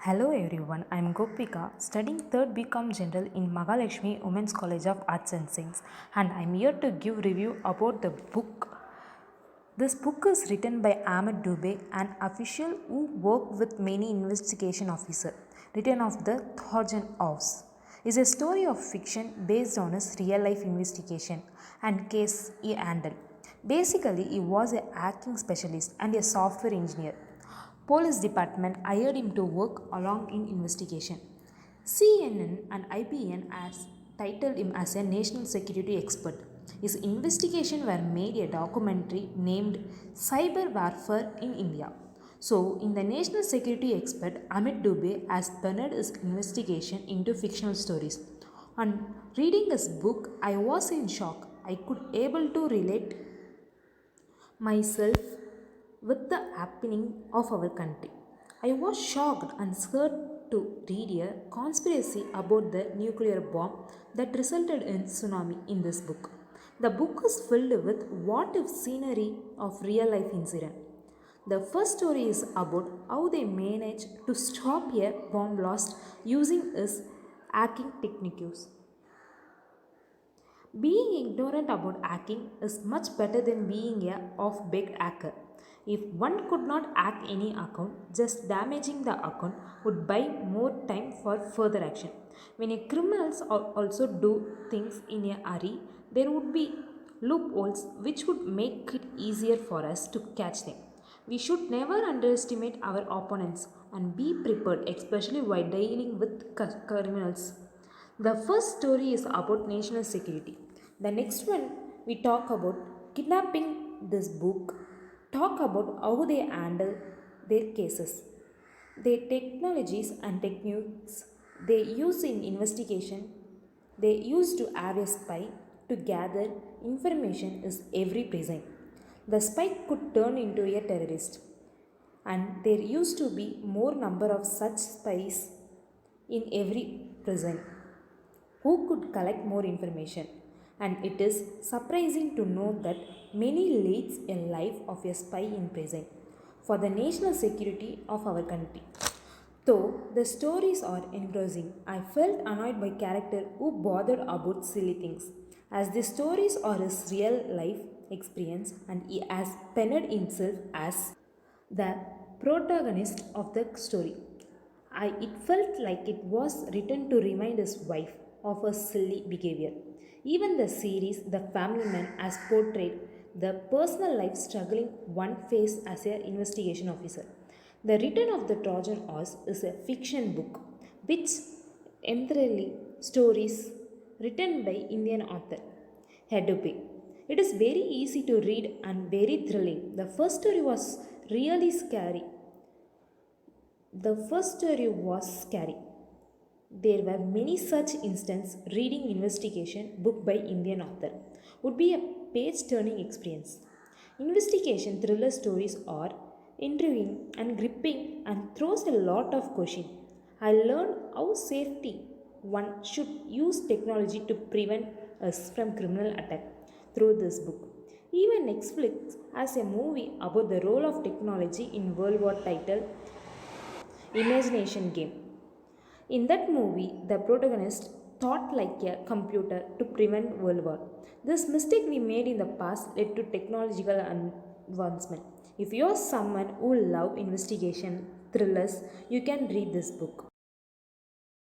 Hello everyone, I am Gopika studying 3rd BCom General in Mahalakshmi Women's College of Arts and Science, and I am here to give review about the book. This book is written by Amit, an official who worked with many investigation officers, written of the Torojan House. It is a story of fiction based on his real life investigation and case he handled. Basically, he was a hacking specialist and a software engineer. Police department hired him to work along in investigation. CNN and IBN has titled him as a national security expert. His investigation were made a documentary named Cyber Warfare in India. So, in the national security expert, Amit Dubey has turned his investigation into fictional stories. On reading his book, I was in shock. I could able to relate myself with the happening of our country. I was shocked and scared to read a conspiracy about the nuclear bomb that resulted in tsunami in this book. The book is filled with what if scenery of real life incident. The first story is about how they managed to stop a bomb blast using his hacking techniques. Being ignorant about hacking is much better than being a off-baked hacker. If one could not hack any account, just damaging the account would buy more time for further action. When criminals also do things in a hurry, there would be loopholes which would make it easier for us to catch them. We should never underestimate our opponents and be prepared, especially while dealing with criminals. The first story is about national security. The next one we talk about kidnapping. This book talk about how they handle their cases, their technologies and techniques they use in investigation. They used to have a spy to gather information is every prison. The spy could turn into a terrorist, and there used to be more number of such spies in every prison who could collect more information. And it is surprising to know that many leads a life of a spy in prison for the national security of our country. Though the stories are engrossing, I felt annoyed by character who bothered about silly things, as the stories are his real life experience and he has penned himself as the protagonist of the story. It felt like it was written to remind his wife of her silly behavior. Even the series, The Family Man, has portrayed the personal life struggling one face as an investigation officer. The Return of the Trojan Horse is a fiction book which entirely stories written by Indian author Dubey. It is very easy to read and very thrilling. The first story was really scary. The first story was scary. There were many such instances. Reading investigation book by Indian author would be a page-turning experience. Investigation thriller stories are intriguing and gripping and throws a lot of questions. I learned how safety one should use technology to prevent us from criminal attack through this book. Even Netflix has a movie about the role of technology in World War titled Imagination Game. In that movie, the protagonist thought like a computer to prevent World War. This mistake we made in the past led to technological advancement. If you are someone who love investigation thrillers, you can read this book.